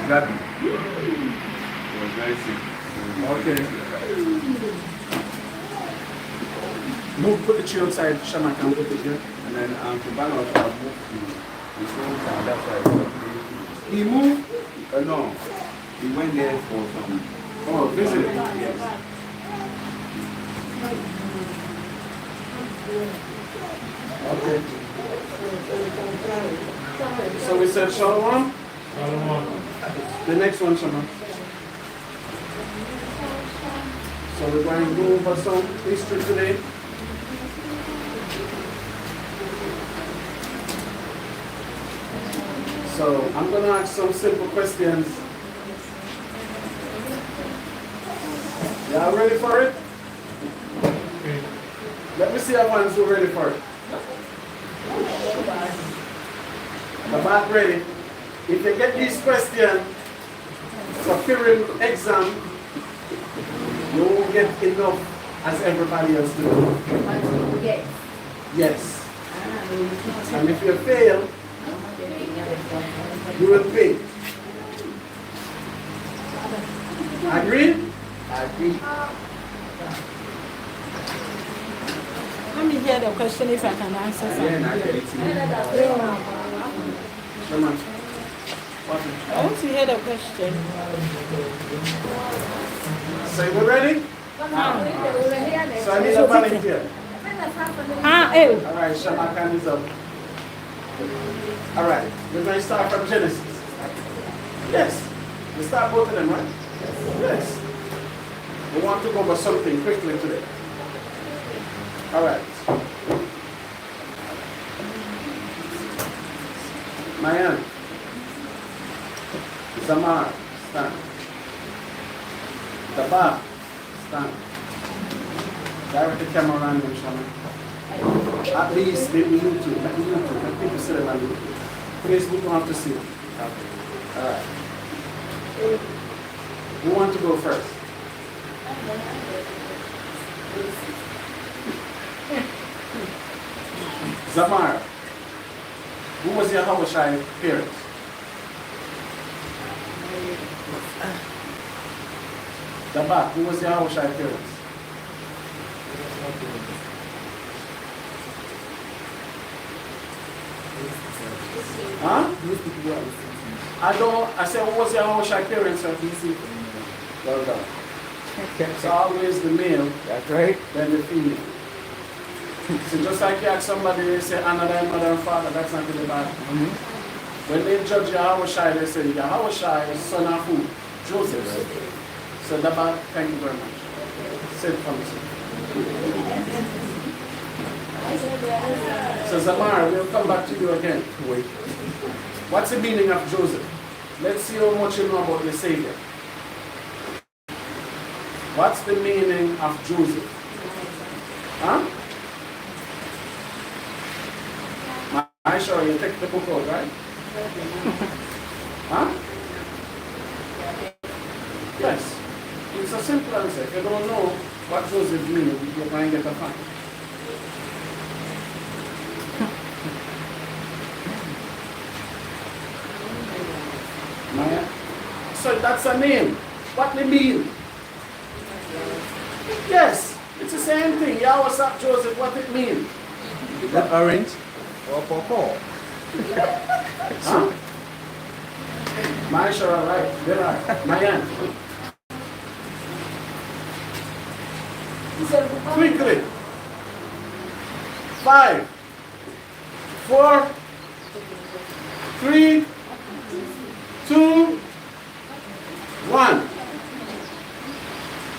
Gabby. He was very sick. Okay. Move, put the tree outside, Shama can put it here. And then Kubana also moved to his hometown. That's why He moved? no. He went there for some. Oh, visit. Yes. Okay. So we said Shalom? Shalom. The next one, Shama. So we're going to go over some history today. So I'm going to ask some simple questions. Y'all ready for it? Okay. Let me see how ones who are ready for it. The back ready. If you get these questions for Purim exam, you won't get enough as everybody else do. Yes. And if you fail, you will pay. Agree? Agree. Let me hear the question if I can answer Again, I something. get it. Shema. I want to hear the question. So you ready? So I need a volunteer. Oh. All right, Shema Khan is up. All right, we're going to start from Genesis. Yes. We start both of them, right? Yes. We want to go over something quickly today. All right. Mayan. Zamar, stand. Daba, stand. Direct the camera around them, Shama. At least maybe YouTube, let people see them on YouTube. Facebook don't have to see it. All right. Who want to go first? Zamar. Who was YAHAWAH's parents? Daba, who was YAHAWAH's parents? Huh? I said, who was YAHAWAH's parents? Well done. It's always the male. That's right. Then the female. So just like you ask somebody, they say another mother and father, that's not really bad. When they judge YAHAWAH, they say YAHAWAH is son of who? Joseph. So Daba, thank you very much. Sit from me. So Zamar, we'll come back to you again. Wait. What's the meaning of Joseph? Let's see how much you know about the Savior. What's the meaning of Joseph? Huh? I'm sure you take the book out, right? Huh? Yes. It's a simple answer. If you don't know what Joseph means, you can get a fine. So that's a name. What they mean? Yes, it's the same thing. YAHAWAH Joseph, what it means? That orange or purple? Huh? Maisha, right? There are. Mayan. Quickly. 5, 4, 3, 2, 1.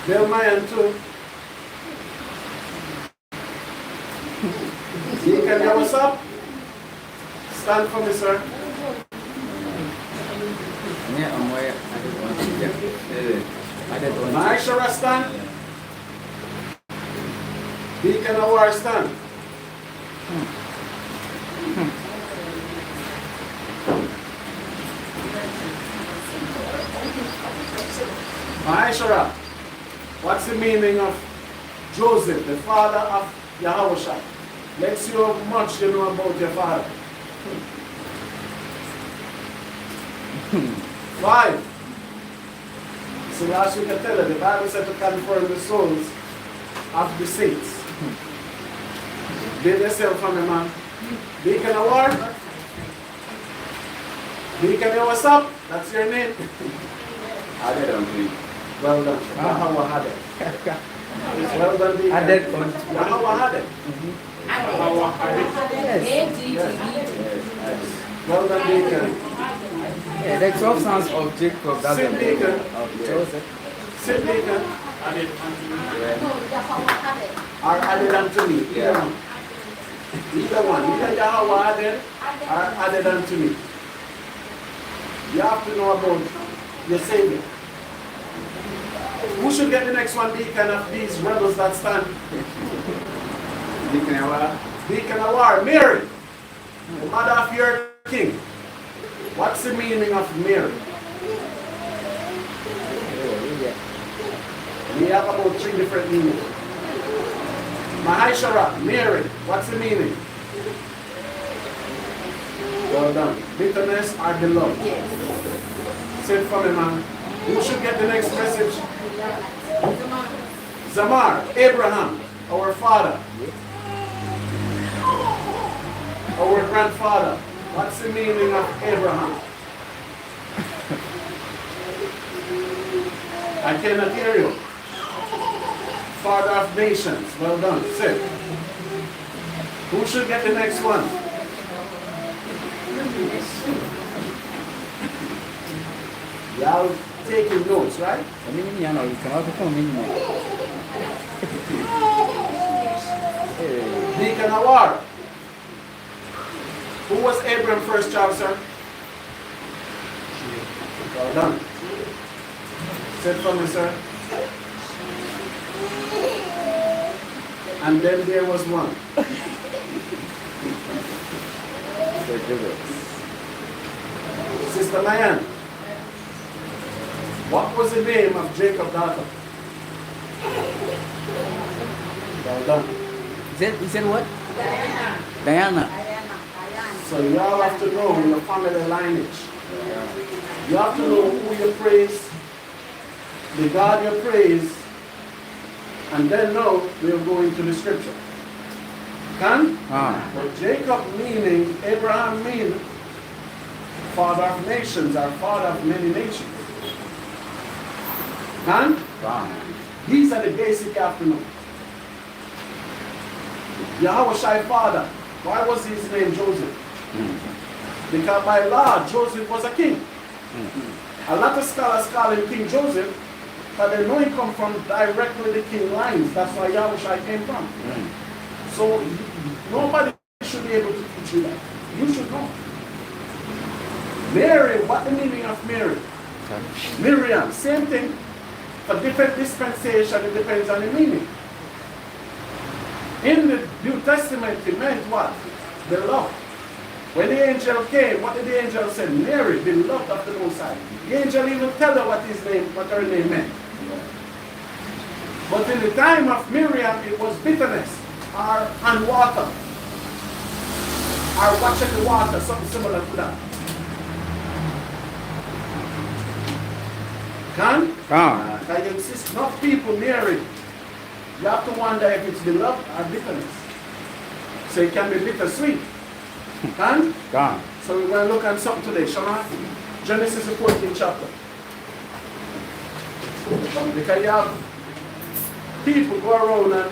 Bill Mayan 2. You can hear what's up? Stand for me, sir. Yeah, I'm way. I just want to get I just want Maisha, stand. Deacon Awar, stand. Maishara, what's the meaning of Joseph, the father of YAHAWAH? Let's see how much you know about your father. 5. So last week I tell you, the Bible said to confirm the souls of the saints. Build yourself from a man. Deacon Award. Deacon, what's up? That's your name. Added on me. Well done. Yahawa had it. Well done, Deacon. Added on. Yahawa had it. Well done, Deacon. Yeah, the 12 sons of Jacob. That's Sit, the Deacon. Joseph. Sit, Deacon. Yeah. Are added unto me. Yeah. Either one. Either Yahawa added or added unto me. You have to know about your Savior. Who should get the next one, Deacon, of these rebels that stand? Deacon Awar. Deacon Awar, Mary, the mother of your king. What's the meaning of Mary? We have about 3 different meanings. Mahishara, Mary, what's the meaning? Well done. Bitterness or beloved? Yes. Say it for me, man. Who should get the next message? Zamar, Abraham, our father. Our grandfather. What's the meaning of Abraham? I cannot hear you. Father of nations. Well done. Sit. Who should get the next one? Y'all taking notes, right? Deacon Awar. Who was Abraham's first child, sir? Well done. Sit for me, sir. And then there was one. Sister Mayan. What was the name of Jacob's daughter? Well done. He said what? Diana. So you all have to know your family lineage. You have to know who you praise, the God you praise, and then know we'll go into the scripture. Can? But Jacob meaning, Abraham meaning, father of nations or father of many nations. Can? These are the basic you have to know. YAHAWAH father. Why was his name Joseph? Because by law, Joseph was a king. A lot of scholars call him King Joseph, but they know he come from directly the king lines. That's where YAHAWAH came from. So nobody should be able to teach you that. You should know. Mary, what the meaning of Mary? Miriam, same thing. For different dispensation, it depends on the meaning. In the New Testament, it meant what? Beloved. When the angel came, what did the angel say? Mary, beloved of the Most High. The angel even tell her what her name meant. But in the time of Miriam, it was bitterness, or and water, or watching the water, something similar to that. Can? Like you see enough people married. You have to wonder if it's beloved or bitterness. So it can be bittersweet. Can? So we're going to look at something today, shall we? Genesis the 14th chapter. Because you have people go around and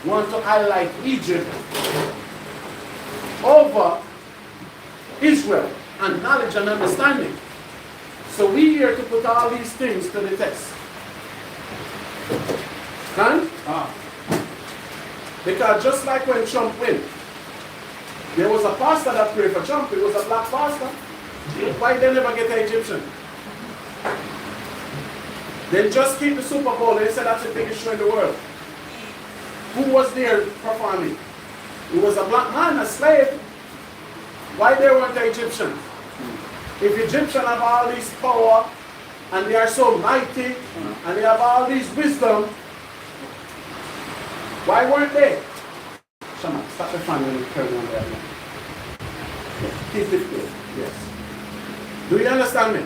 want to highlight Egypt over Israel and knowledge and understanding. So we're here to put all these things to the test. Can? Because just like when Trump win, there was a pastor that prayed for Trump. It was a black pastor. Why they never get an Egyptian? They just keep the Super Bowl. They said that's the biggest show in the world. Who was there performing? It was a black man, a slave. Why they weren't the Egyptians? If Egyptians have all this power and they are so mighty and they have all this wisdom, why weren't they? Shama, stop the fan when you turn on there. Keep it good. Yes. Do you understand me?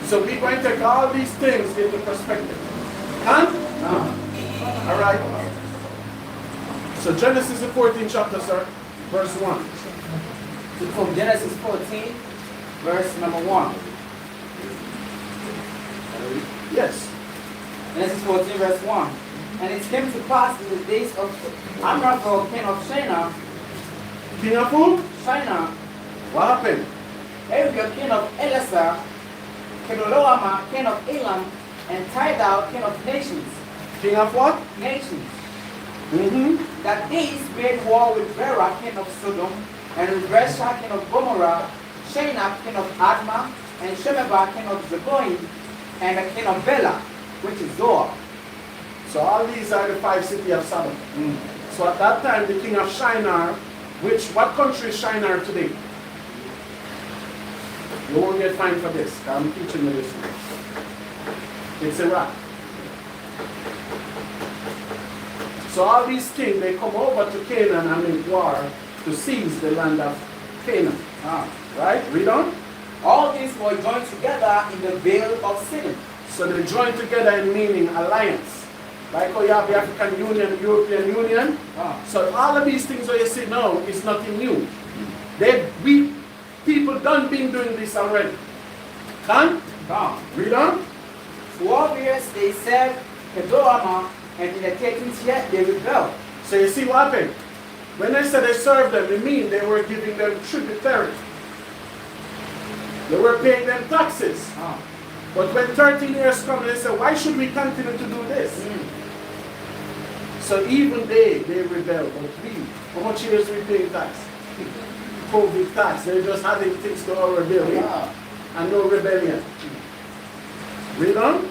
So we're going to take all these things into perspective. Huh? No. All right. So Genesis the 14th chapter, sir, verse 1. From Genesis 14, verse number 1. Yes. Genesis 14, verse 1. And it came to pass in the days of Amraphel, king of Shinar. King of who? Shinar. What happened? Ariel, king of Elasar. Kedorlaomer, king of Elam. And Tidal, king of nations. King of what? Nations. Mm-hmm. That these made war with Pharaoh, king of Sodom. And with Resha, king of Gomorrah. Shinar, king of Admah. And Shemeba, king of Zeboim. And the king of Bela, which is Zoar. So all these are the 5 cities of Sodom. So at that time, the king of Shinar, what country is Shinar today? You won't get fined for this. I'm teaching you this. It's Iraq. So all these kings, they come over to Canaan and make war to seize the land of Canaan. Right? Read on. All these were joined together in the Vale of Sin. So they join together in meaning alliance. Like how you have the African Union, the European Union. So all of these things that you see now is nothing new. People done been doing this already. Can? Read on. 12 years they served Kedorlaomer, and in the 13th year they rebelled. So you see what happened? When they said they served them, it means they were giving them tributary. They were paying them taxes. But when 13 years come, they said, why should we continue to do this? So even they rebelled. But we, how much years we paying tax? COVID tax. They're just adding things to our bill. And no rebellion. Read on.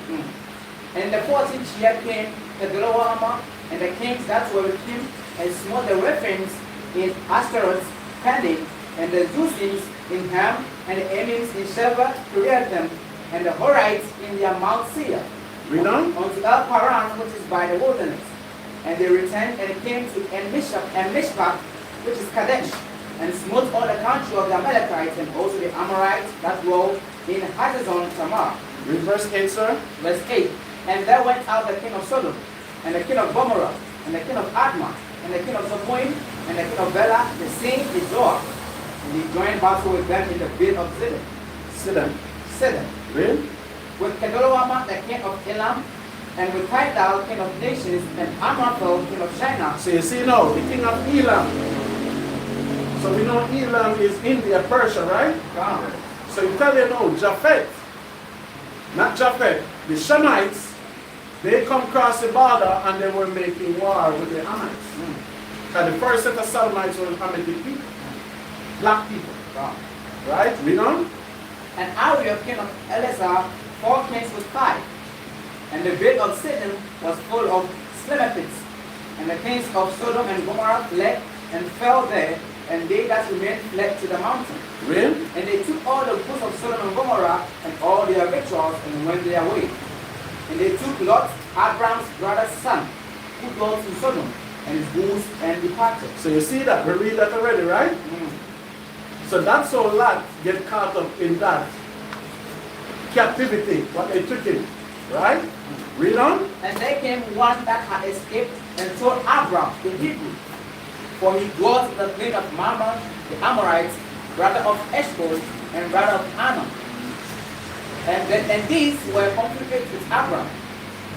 And the 14th year came Kedorlaomer, and the kings that were with him, and smote the Rephaims in Ashtaroth, Canaan, and the Zuzims in Ham, and the Emims in Sheba, Kiriathim, and the Horites in their Mount Seir. Read on. Unto El Paran, which is by the wilderness. And they returned and came to Mishpach, which is Kadesh, and smote all the country of the Amalekites, and also the Amorites that dwell in Hazazon Tamar. Read verse 8, sir. Verse 8. And there went out the king of Sodom, and the king of Gomorrah, and the king of Admah, and the king of Zeboim, and the king of Bela, the same is Zoar. And he joined battle with them in the Vale of Zidon. Sidon. Read. With Kedorlaomer, the king of Elam, and with Tidal, king of nations, and Amraphel, king of Shinar. So you see now, the king of Elam. So we know Elam is India, Persia, right? So you tell you now, Japheth, not Japheth, the Shemites, they come across the border and they were making war with the Ammonites. And the first set of Sodomites were Hamitic people, black people. Right? Read on. And Ariel, king of Elasar, 4 kings with 5. And the Vale of Sidon was full of slimy pits. And the kings of Sodom and Gomorrah fled and fell there, and they that remained fled to the mountain. Read. And they took all the goods of Sodom and Gomorrah and all their victuals and went their way. And they took Lot, Abram's brother's son, who dwelt in Sodom, and his goods, and departed. So you see that? We read that already, right? So that's how Lot get caught up in that captivity, what they took him. Right? Read on. And there came one that had escaped and told Abram, the Hebrew, for he dwelt in the plain of Mammon, the Amorites, brother of Eshcol, and brother of Anan. And these were conflicted with Abram.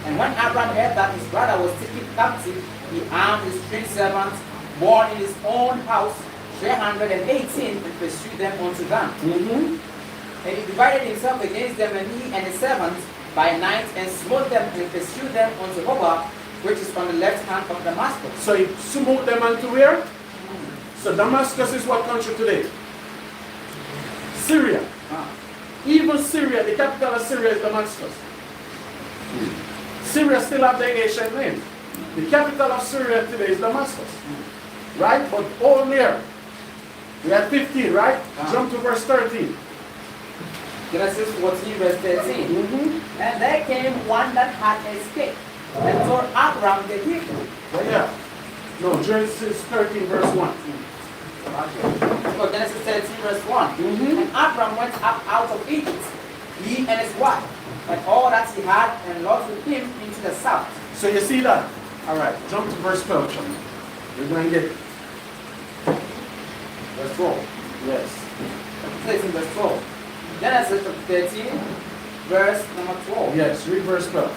And when Abram heard that his brother was taken captive, he armed his trained servants, born in his own house, 318, and pursued them unto Dan. And he divided himself against them, and he and his servants, by night, and smote them and pursued them unto Hobah, which is on the left hand of Damascus. So he smote them unto where? So Damascus is what country today? Syria. Even Syria, the capital of Syria is Damascus. Syria still have the ancient name. The capital of Syria today is Damascus. Right? But all there, we had 15, right? Jump to verse 13. Genesis 14, verse 13. And there came one that had escaped, and told Abram the Hebrew. Yeah. No, Genesis 13, verse 1. So Genesis 13, verse 1. And Abram went up out of Egypt, he and his wife, and all that he had, and Lot with him into the south. So you see that? All right, jump to verse 12, children. We're going to get it. Verse 12. Yes. It's in verse 12. Genesis chapter 13, verse number 12. Yes, read verse 12.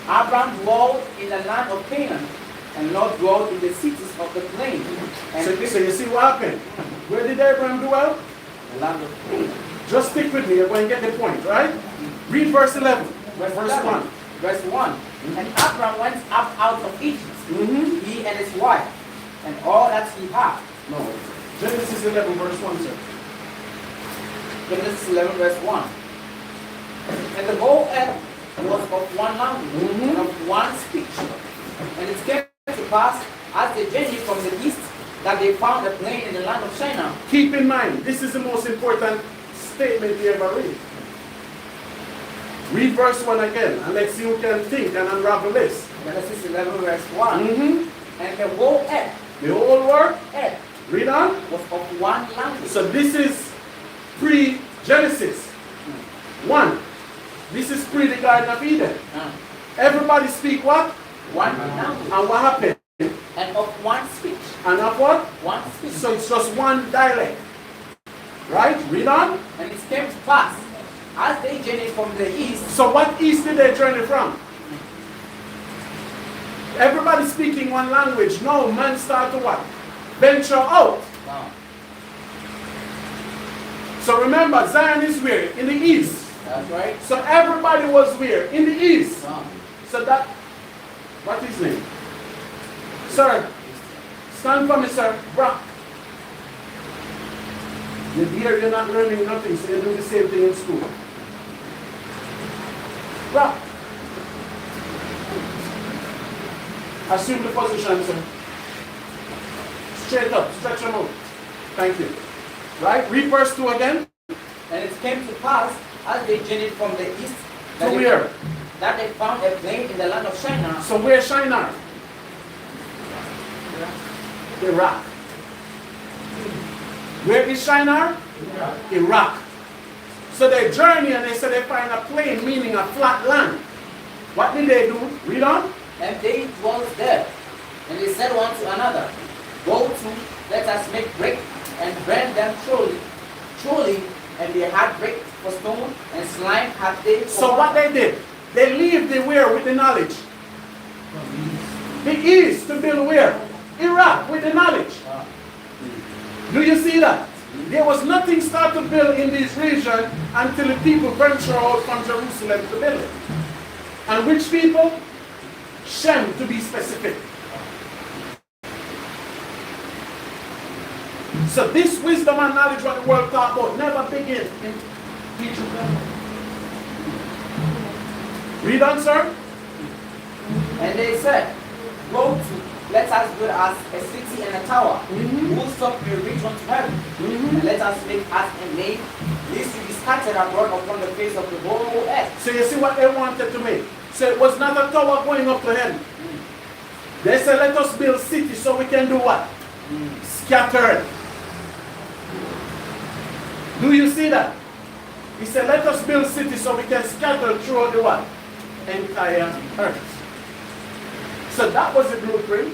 Abraham dwelled in the land of Canaan, and Lot dwelled in the cities of the plain. And So you see what happened? Where did Abraham dwell? the land of Canaan. Just stick with me, you're going to get the point, right? Read verse 11. Verse Verse 11. 1. Verse 1. And Abraham went up out of Egypt, he and his wife, and all that he had. No. Genesis 11, verse 1, sir. Genesis 11, verse 1. And the whole earth was of one language, and of one speech. And it came to pass, as they journeyed from the east, that they found a plain in the land of Canaan. Keep in mind, this is the most important statement you ever read. Read verse 1 again, and let's see who can think and unravel this. Genesis 11, verse 1. And the whole earth, The whole world, earth read on. was of one language. So this is pre-Genesis 1. This is pre the Garden of Eden. Everybody speak what? One language. And what happened? And of one speech. And of what? One speech. So it's just one dialect. Right? Read on. And it came to pass, as they journeyed from the east. So what east did they journey from? Everybody speaking one language. No, man start to what? Venture out. Wow. So remember, Zion is where? In the east. That's right. So everybody was where? In the east. Wow. So that, what is his name? Sir, stand for me, sir. Brock. You're here, you're not learning nothing, so you do the same thing in school. Brock. Assume the position, sir. Straight up, stretch them out. Thank you. Right? Read verse 2 again. And it came to pass, as they journeyed from the east, To that, where? that they found a plain in the land of Canaan. So where's Shinar? Iraq. Where is Shinar? Iraq. So they journey and they say they find a plain, meaning a flat land. What did they do? Read on. And they dwelt there. And they said one to another, Go to, let us make brick, and burn them truly, and they had brick for stone, and slime had they for So what they did? They leave the where with the knowledge? The east to build where? Iraq with the knowledge. Do you see that? There was nothing start to build in this region until the people venture out from Jerusalem to build it. And which people? Shem, to be specific. So this wisdom and knowledge what the world talk about never begin in Egypt. Read on, sir. And they said, Go to, let us build us a city and a tower, whose top will reach unto heaven, and let us make us a name, lest we be scattered abroad upon the face of the whole earth. So you see what they wanted to make. So it was not a tower going up to heaven. They said, let us build cities so we can do what? Scattered. Do you see that? He said, let us build cities so we can scatter throughout the what? Entire earth. So that was the blueprint.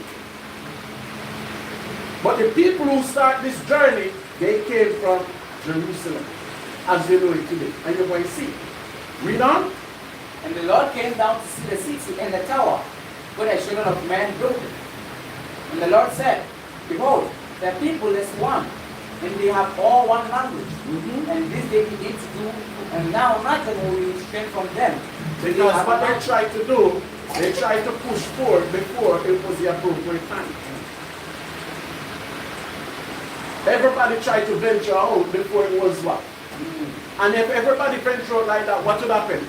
But the people who start this journey, they came from Jerusalem, as they know it today. And you're going to see. Read on. And the Lord came down to see the city and the tower, where the children of men built it. And the Lord said, Behold, the people is one, and they have all one language. And this they begin to do, and now nothing will be restrained from them. Because what they tried to do, they tried to push forward before it was the appropriate time. Everybody tried to venture out before it was what? And if everybody ventured out like that, what would happen?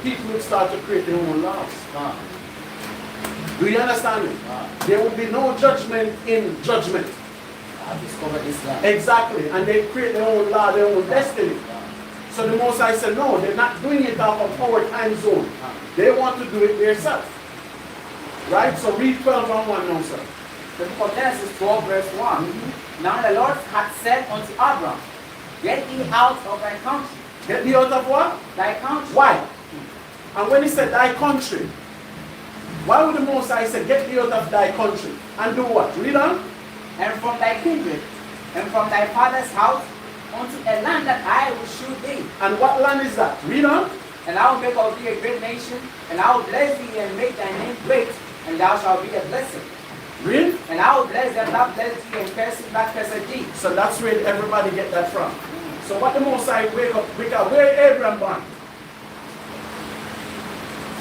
People would start to create their own laws. Do you understand me? There would be no judgment in judgment. I discovered this land. Exactly. And they create their own law, their own destiny. So the Most High said, no, they're not doing it off of our time zone. They want to do it themselves. Right? So read 12 and 1 now, sir. The book of Genesis 12, verse 1. Now the Lord had said unto Abram, Get thee out of thy country. Get thee out of what? Thy country. Why? And when he said thy country, why would the Most High say, get thee out of thy country? And do what? Read on. And from thy kindred, and from thy father's house, unto a land that I will shew thee. And what land is that? Read on. And I will make of thee a great nation, and I will bless thee and make thy name great, and thou shalt be a blessing. Read. And I will bless them that bless thee, and curse them that curse thee. So that's where everybody get that from. So what the Most High wake up, where Abraham born?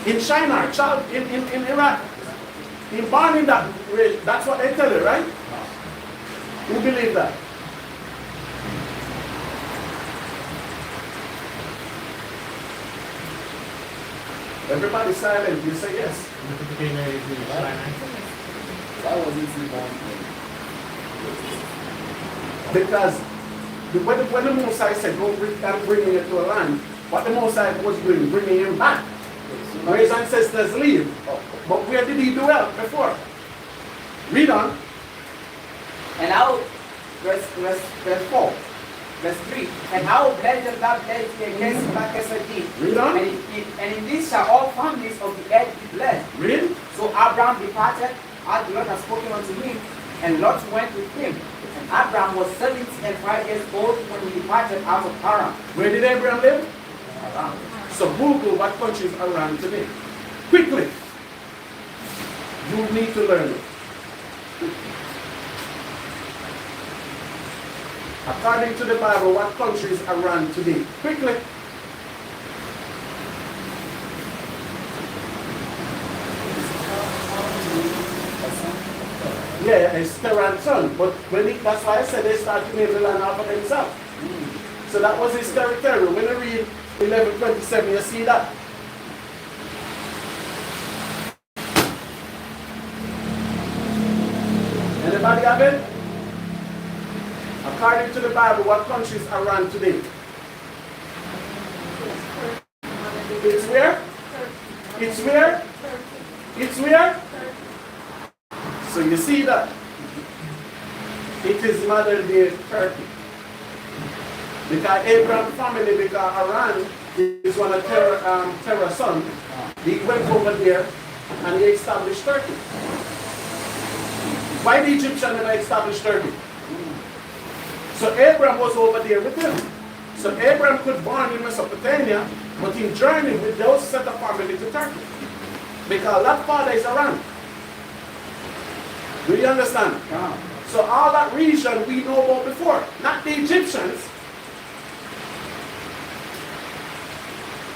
In China, child, in Iraq. He born in that, that's what they tell you, right? Who believe that? Everybody silent, you say yes. Why was he born? Because when the Most High said, go bring him to a land, what the Most High was doing, bringing him back. Where his ancestors live. But where did he dwell before? Read on. And I will, verse 4, verse 3, and I will bless them that bless thee, and curse them that curse thee. Read on. And in this shall all families of the earth be blessed. Read. So Abraham departed, as the Lord had spoken unto him, and Lot went with him. And Abraham was 75 years old when he departed out of Haran. Where did Abraham live? Haran. So Google what countries are around today. Quickly. You need to learn it. According to the Bible, what countries are around today? Quickly. Yeah, it's Terran's son. But that's why I said they started to name the land after themselves. So that was his territory. When you read 11:27, you see that. Anybody have it? According to the Bible, what countries are around today? It's where? It's where? It's where? So you see that it is modern day Turkey. Because Abraham's family, because Haran is one of Terah's sons, he went over there and he established Turkey. Why the Egyptian never established Turkey? So Abraham was over there with him. So Abraham could born in Mesopotamia, but he journeyed with those set of family to Turkey. Because that father is around. Do you understand? Yeah. So all that region we know about before, not the Egyptians.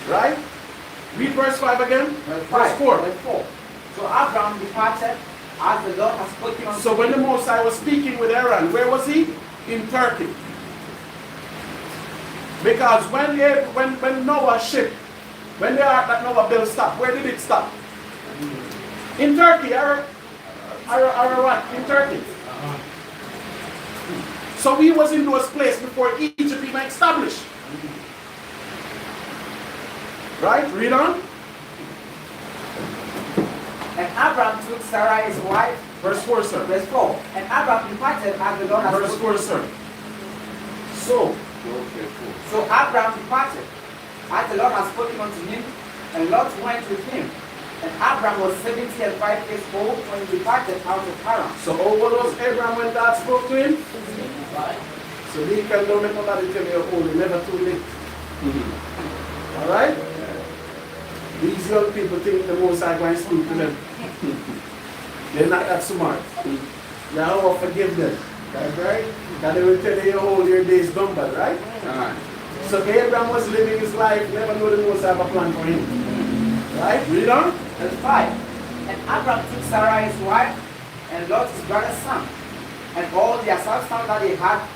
Right? Read verse 5 again. Verse 4. Verse 4. So Abraham departed as the Lord has spoken unto him. So when the Most High was speaking with Aaron, where was he? In Turkey. Because when Noah's ship, when the ark that Noah built stopped, where did it stop? In Turkey, or what? In Turkey. So he was in those places before Egypt even established. Right? Read on. And Abraham took Sarah his wife. Verse 4, sir. Verse 4. And Abraham departed as the Lord has Verse 4, sir. So Abraham departed as the Lord has spoken unto him, and Lot went with him. And Abraham was 75 years old when he departed out of Haran. So how old was Abraham when God spoke to him? So he can don't make nobody tell you old, never too late. Alright? These young people think the Most High going to speak to them. They're not that smart. YAHAWAH forgive them. That's right? Because they will tell you how old your days numbered, right? So Abraham was living his life, never knew the Most High have a plan for him. Right? Read on. Verse 5. And Abraham took Sarah his wife, and Lot his brother's son, and all their substance that they had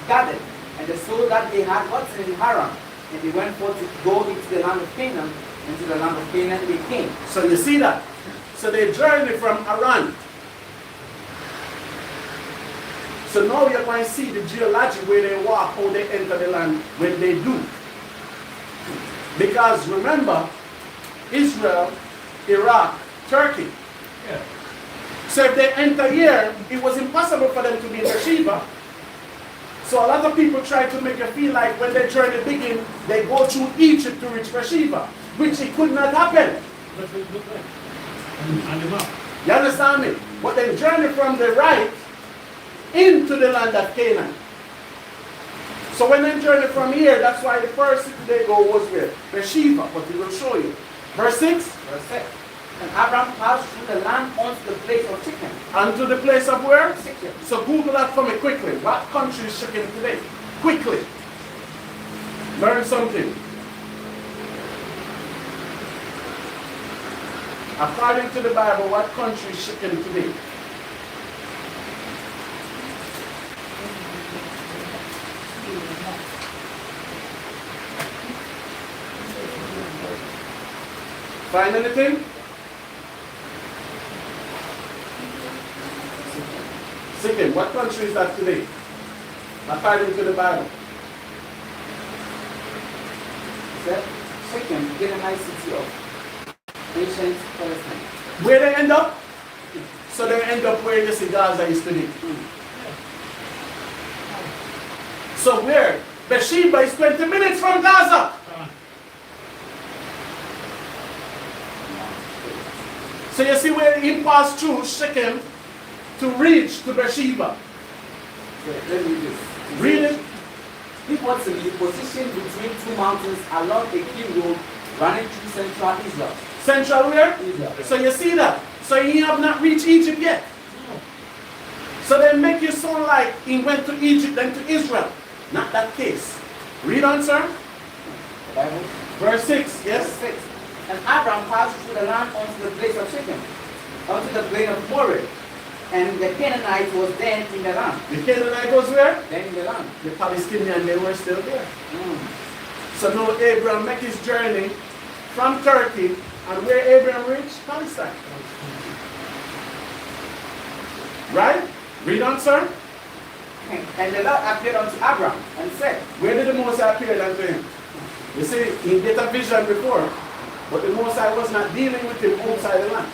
gathered, and the soul that they had gotten in Haran. And they went forth to go into the land of Canaan, and to the land of Canaan they came. So you see that? So they journeyed from Haran. So now you're going to see the geology where they walk, how they enter the land when they do. Because remember, Israel, Iraq, Turkey. Yeah. So if they enter here, it was impossible for them to be in Beersheba. So a lot of people try to make you feel like when their journey begin, they go through Egypt to reach Beersheba, which it could not happen. Look right. And the map. You understand me? But they journey from the right into the land of Canaan. So when they journey from here, that's why the first city they go was where? Beersheba, but he will show you. Verse 6. Verse 6. And Abraham passed through the land unto the place of Shechem. And to the place of where? Shechem. So Google that for me quickly. What country is Shechem today? Quickly. Learn something. According to the Bible, what country is Shechem today? Find anything? Shechem. What country is that today? According to the Bible. Shechem, Canaanite city of ancient Palestine. Where they end up? So they end up where you see Gaza is today. So where? Beersheba is 20 minutes from Gaza. So you see where he passed through Shechem to reach to Beersheba. Let me read this. Read it. This was to be positioned between two mountains along a key road running through central Israel. Central where? Israel. So you see that? So he have not reached Egypt yet. So they make you sound like he went to Egypt then to Israel. Not that case. Read on, sir. The Bible. Verse 6, yes? Verse 6. And Abraham passed through the land unto the place of Shechem, unto the plain of Moreh. And the Canaanite was then in the land. The Canaanite was where? Then in the land. The Palestinians, they were still there. Mm. So now Abraham make his journey from Turkey, and where Abraham reached? Palestine. Right? Read on, sir. And the Lord appeared unto Abraham and said, Where did the Most High appear unto him? You see, he get a vision before, but the Most High was not dealing with him outside the land.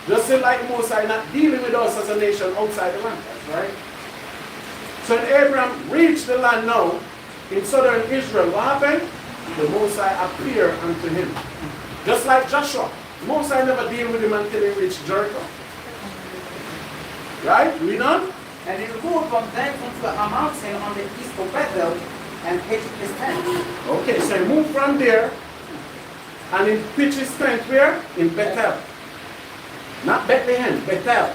Just like Moses not dealing with us as a nation outside the land. That's right. So when Abraham reached the land now, in southern Israel, what happened? The Moses appeared unto him. Just like Joshua. Moses never deal with him until he reached Jericho. Right? Read on. and he removed from thence unto a mountain on the east of Bethel, and pitched his tent. Okay, so he moved from there, and he pitched his tent where? In Bethel. Not Bethlehem, Bethel.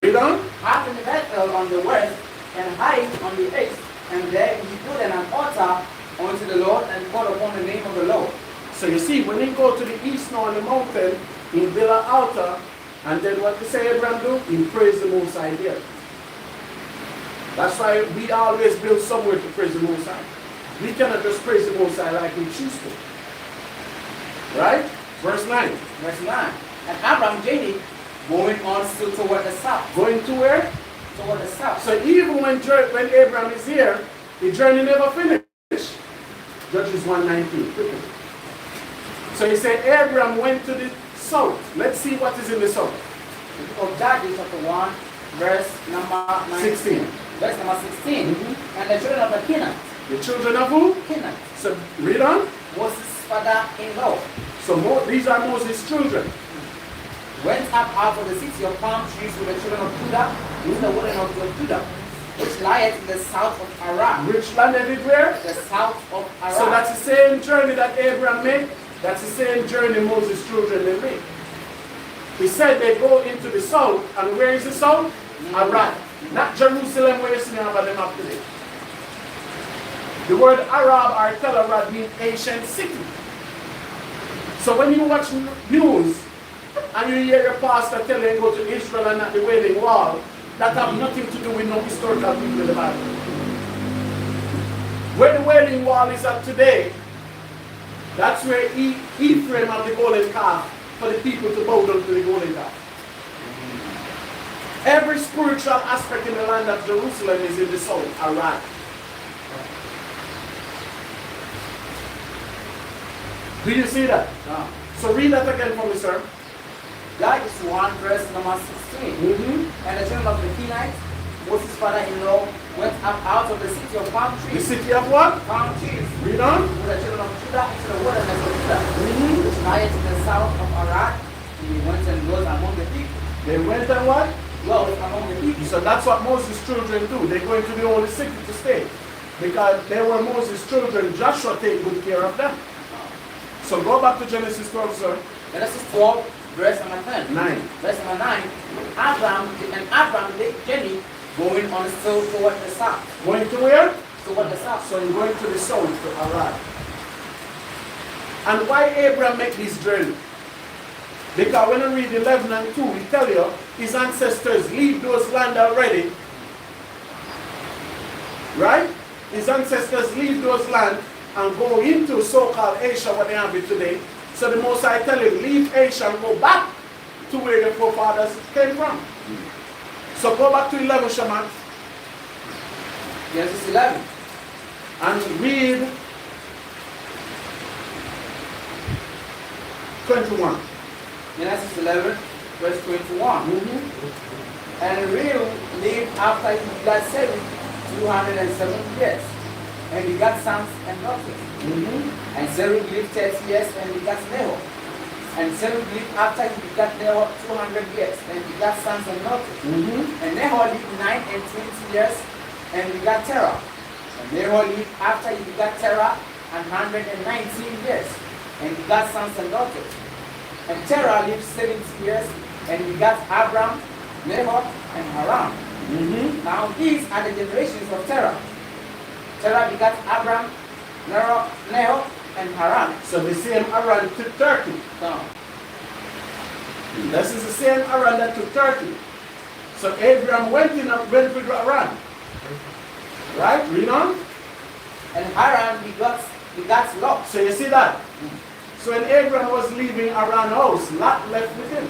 Read on. Half in Bethel on the west, and high on the east, and there he put an altar unto the Lord, and called upon the name of the Lord. So you see, when he go to the east now on the mountain, he build an altar, and then what you say Abraham do? He praise the Most High there. That's why we always build somewhere to praise the Most High. We cannot just praise the Most High like we choose to. Right? Verse 9. Verse 9. And Abraham journeyed, going on still toward the south. Going to where? Toward the south. So even when Abraham is here, the journey never finished. Judges 1:19. Quickly. So he said Abraham went to the south. Let's see what is in the south. The book of Judges chapter 1, verse number 16. Verse number 16. And the children of the Canaan. The children of who? Canaan. So read on. Moses' father-in-law. So these are Moses' children. Went up out of the city of palm trees with the children of Judah, in the wilderness of Judah, which lieth in the south of Aram. Which land they did where? The south of Aram. So that's the same journey that Abraham made. That's the same journey Moses' children they made. He said they go into the south, and where is the south? Aram. Not Jerusalem where you see about them up today. The word Arab or Tel Arab means ancient city. So when you watch news and you hear your pastor tell you go to Israel and at the Wailing Wall, that have nothing to do with no historical people in the Bible. Where the Wailing Wall is at today, that's where Ephraim have the golden calf for the people to bow down to the golden calf. Every spiritual aspect in the land of Jerusalem is in the south, Arab. Do you see that? No. So read that again for me, sir. Judges 1, verse number 16. And the children of the Kenites, Moses' father-in-law went up out of the city of palm The trees. city of what? Palm trees. Read on. With the children of Judah into the wilderness of Judah, which lieth in the south of Arad, and he went and dwelt among the people. They went and what? Dwelt among the people. So that's what Moses' children do. They go into the holy city to stay. Because they were Moses' children, Joshua take good care of them. So go back to Genesis 12, sir. Genesis 12, verse number 10. 9. Verse number 9. Abraham did journey going on still toward the south. Going to where? Toward the south. So you're going to the south to Arad. And why Abraham make this journey? Because when you read 11 and 2, we tell you his ancestors leave those land already. Right? His ancestors leave those land and go into so-called Asia, what they have it today. So the Most High tell him, leave Asia and go back to where the forefathers came from. So go back to 11, Shaman, Genesis 11. and read 21. Genesis 11, verse 21. And Reu lived after he begat Serug 207 years, and begat sons and daughters. And Serug lived 30 years and begat Nahor. And Serug lived after he begat Nahor 200 years, and begat sons and daughters. And Nahor lived 9 and 20 years, and begat Terah. And Nahor lived after he begat Terah 119 years, and begat sons and daughters. And Terah lived 70 years, and begat Abram, Nahor, and Haran. Now these are the generations of Terah. Terah begat Abram, Nahor, and Haran. So the same Aran took Turkey. Now, This is the same Aran that took Turkey. So Abraham went with Aran. Right? Read on. and Haran begat Lot. So you see that? So when Abraham was leaving Aran's house, Lot left with him.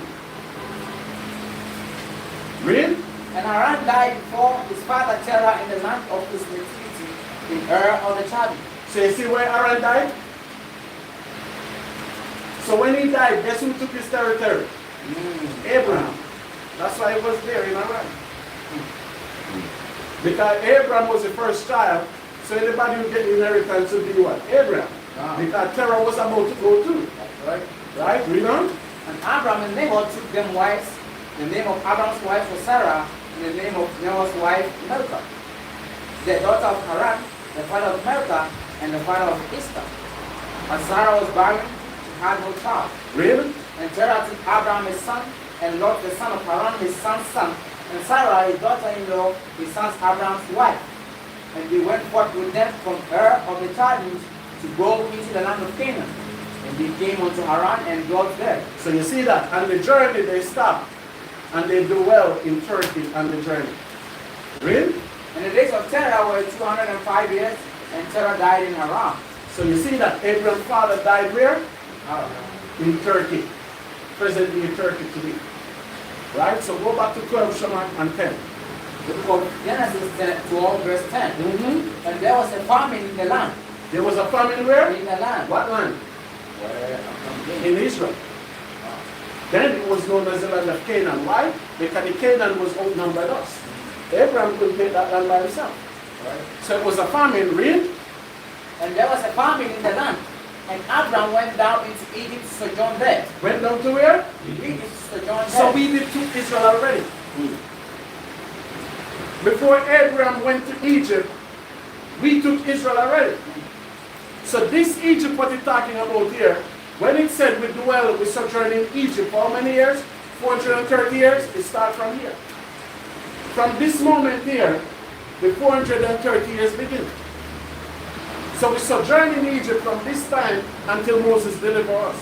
Read. And Haran died before his father Terah in the land of his nativity in Ur of the Chaldees. So you see where Aran died? So when he died, guess who took his territory? Abraham. That's why he was there in Aran. Because Abraham was the first child, so anybody who get inheritance would be what? Abraham. Because Terah was about to go too. Right? Right? Read on. And Abram and Nahor took them wives. The name of Abram's wife was Sarah, and the name of Nahor's wife Milcah, the daughter of Haran, the father of Milcah, and the father of Ishmael. And Sarah was barren, she had no child. Read. And Terah took Abram his son, and Lot the son of Haran his son's son, and Sarah his daughter-in-law, his son's Abram's wife. And they went forth with them from Ur of the Chaldees to go into the land of Canaan. And they came unto Haran and dwelt there. So you see that. On the journey they stopped. And they do well in Turkey on the journey. Read. And the days of Terah were 205 years, and Terah died in Haran. So you see that Abraham's father died where? In Turkey. Presently in Turkey today. Right? So go back to 12, Shaman, and 10. The book of Genesis 12, verse 10. And there was a famine in the land. There was a famine where? In the land. What land? In Israel. Then it was known as the land of Canaan. Why? Because the Canaan was outnumbered us. Abraham couldn't take that land by himself. Right? So it was a famine, read. And there was a famine in the land. And Abram went down into Egypt to sojourn there. Went down to where? Egypt to sojourn there. So we did took Israel already. Before Abraham went to Egypt, we took Israel already. So this Egypt, what he's talking about here, when it said we dwell, we sojourn in Egypt for how many years? 430 years, it starts from here. From this moment here, the 430 years begin. So we sojourn in Egypt from this time until Moses delivers us.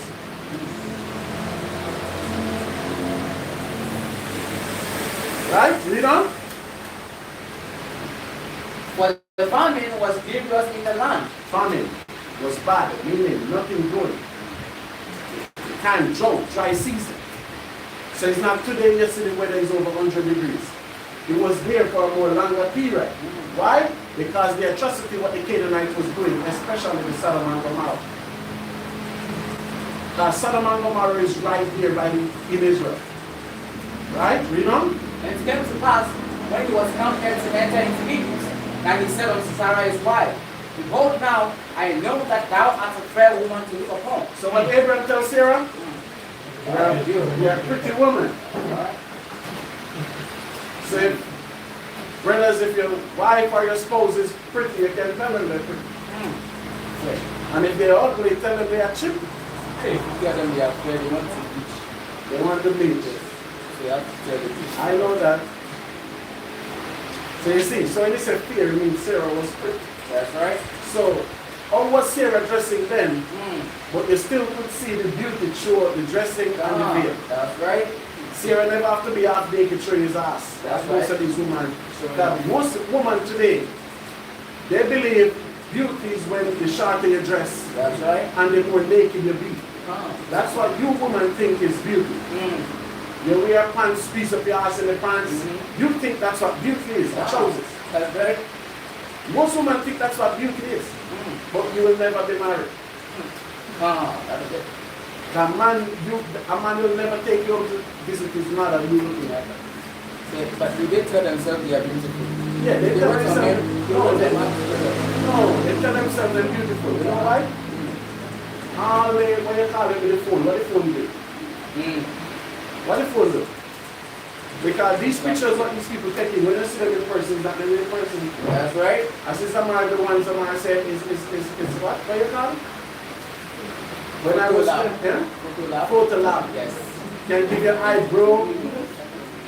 Right? Read on. For the famine was grievous in the land. Famine was bad, meaning nothing good. Time, drought, dry season. So it's not today, yesterday, weather is over 100 degrees. It was there for a more longer period. Why? Because the atrocity what the Canaanites was doing, especially with Sodom and Gomorrah. Because Sodom and Gomorrah is right there in Israel. Right? Read on. And it came to pass, when he was come near to enter into Egypt, and he said unto Sarah his wife, Behold now, I know that thou art a fair woman to look upon. So what Abraham tells Sarah? You're a pretty woman. So brothers, if your wife or your spouse is pretty, you can tell them they're pretty. And if they're ugly, tell them they are cheap. If you tell them they are fair, they want to beach. They want the beach. So you have to tell them. I know that. So you see, so when you say fear, it means Sarah was pretty. That's right. So, how was Sarah dressing then? But you still could see the beauty through the dressing and the veil. That's right. Sarah never have to be half naked showing his ass. That's most right. of these women. That most women today, they believe beauty is when the shorter your dress That's right. and the more naked you be. That's what you women think is beauty. You wear pants, squeeze up your ass in the pants. You think that's what beauty is, the trousers. That's right. Most women think that's what beauty is. But you will never be married. That's it. A man will never take you out to visit his mother and you looking at her. But do they tell themselves they are beautiful? Yeah, they tell themselves. No, They tell themselves they're beautiful. You know why? All they, when you call them with the phone, what the phone do? What the phone do? Because these pictures, what these people taking, when you see them in person, is not the real person. That's right. I see somebody, the one somebody said is what? What you call it? When I was photo lab. Yes. Can give you eyebrow,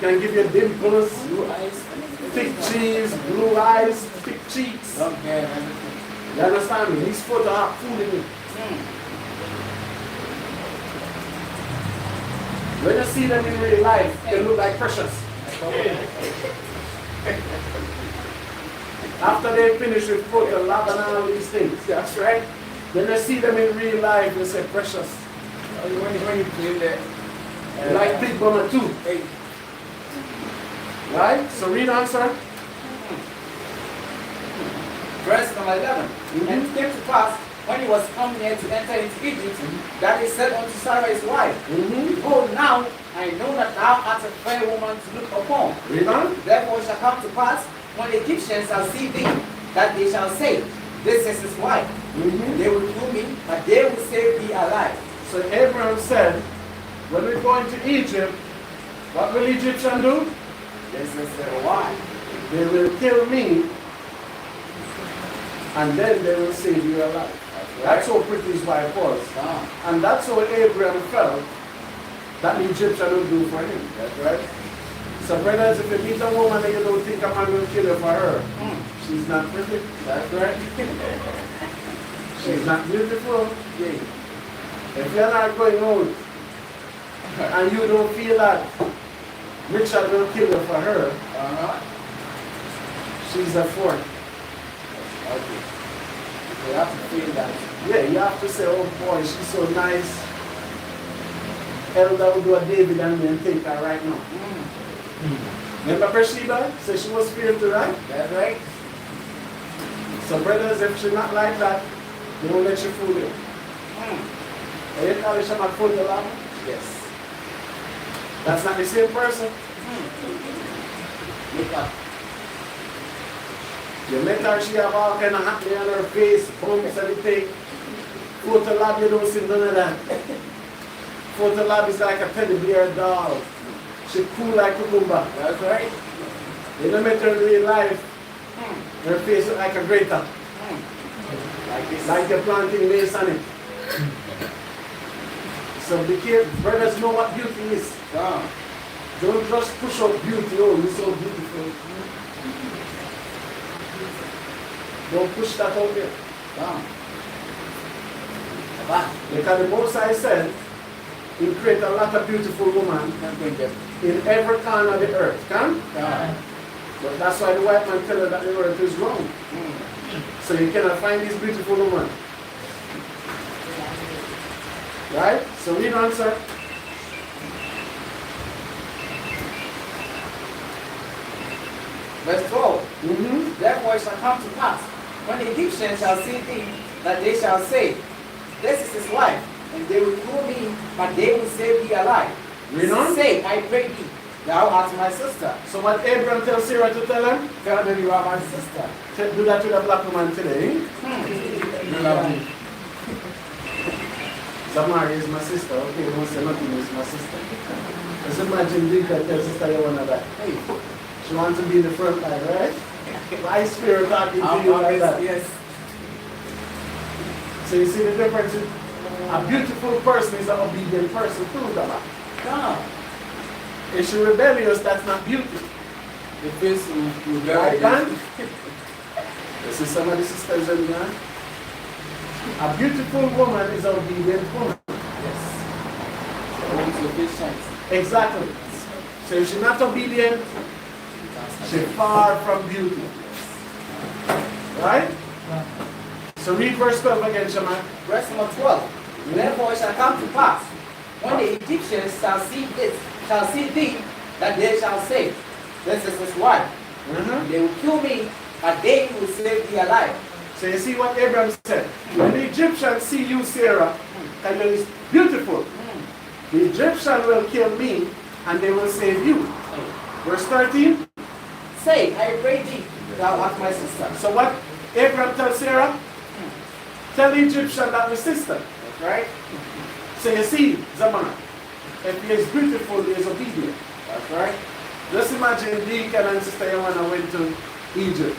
can give you dimples, Blue eyes. thick cheeks, blue eyes, thick cheeks. Okay. You understand me? These photos are fooling me. When you see them in real life, they look like precious. After they finish with photo lab and all these things. That's right. When you see them in real life, you say precious. When you play there. Like Big Mama too. Hey. Right? So read on, sir. Verse number 11. And it came to pass, when he was come near to enter into Egypt, that he said unto Sarah his wife, Behold now, I know that thou art a fair woman to look upon. Read on. Therefore it shall come to pass, when the Egyptians shall see thee, that they shall say, This is his wife. They will kill me, but they will save thee alive. So Abraham said, when we go into Egypt, what will Egyptians do? This is their wife. They will kill me, and then they will save you alive. That's how pretty his wife was. And that's how Abraham felt that the Egyptian would do for him. That's right. So brothers, if you meet a woman and you don't think a man will kill you for her, she's not pretty. That's right. She's not beautiful. Yeah. If you're not going out and you don't feel that Richard will kill you for her, she's a fourth. Okay. You have to feel that. Yeah, you have to say, oh boy, she's so nice. Elder will do a David and me and take her right now. Remember Bathsheba? Say she was fearful, right? That's right. So brothers, if she's not like that, they won't let you fool you. Are you calling she not fool the lamb? Yes. That's not the same person. Look up. You met her, she have all kind of acne on her face, bumps, everything. Photo lab, you don't see none of that. Photo lab is like a teddy bear doll. She cool like cucumber. That's right. You don't met her in real life. Her face is like a grater. Like this. Like you're planting maize on it. So be careful. Brothers know what beauty is. Don't just push up beauty. Oh, you're so beautiful. Don't push that out there. Because the Most High said, He created a lot of beautiful women in every corner of the earth. Can? But that's why the white man tell her that the earth is wrong. So you cannot find these beautiful women. Right? So read on, sir. Verse 12. Therefore it shall come to pass, when the Egyptians shall see thee, that they shall say, This is his wife, and they will kill me, but they will save thee alive. Read on. Say, I pray thee, Thou art my sister. So what Abraham tells Sarah to tell him? Tell them you are my sister. Do that to the black woman today. Zamari is my sister. Okay, don't say nothing, is my sister. Just imagine Dick that tells Sister Joanna that, hey, she wants to be in the front line, right? My spirit talking to you like that. Yes. So you see the difference? A beautiful person is an obedient person too, Dama. No. If she's rebellious, that's not beauty. The face will be Right, man? against This is some of the sisters in there. A beautiful woman is an obedient woman. Yes. Once your face shines. Exactly. So if she's not obedient, she's far from beauty. Right? So read verse 12 again, Shaman. Verse number 12. Therefore it shall come to pass, when the Egyptians shall see thee, that they shall say, this is his wife. They will kill me, and they will save thee alive. So you see what Abraham said. When the Egyptians see you, Sarah, and you is beautiful, the Egyptian will kill me, and they will save you. Verse 13. Say, I pray thee, thou art my sister. So what Abraham tells Sarah? Tell the Egyptian that my sister. That's right. So you see, Zamana, if he is beautiful, he is obedient. That's right. Just imagine Deacon and Sister Joanna went to Egypt.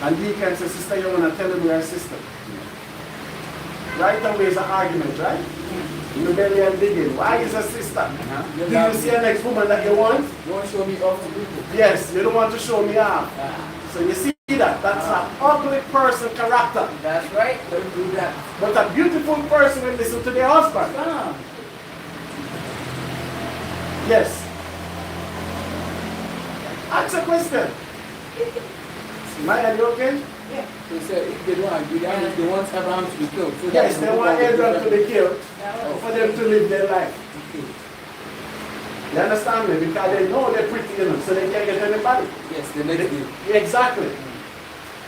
And Deacon said, Sister Joanna, tell him we are sister. Right away is an argument, right? Rebellion digging. Why is a sister? Do you see a next woman that you want? You want to show me off to people? Yes, you don't want to show me off. So you see that? That's an ugly person character. That's right. Don't do that. But a beautiful person will listen to their husband. Yes. Ask a question. Maya, you okay? Yeah. They said if they don't agree, they want Abraham to be killed. So Yes, they want Abraham to be killed for them to live their life. You understand me? Because they know they're pretty, you know, so they can't get anybody. Yes, the next day. Exactly.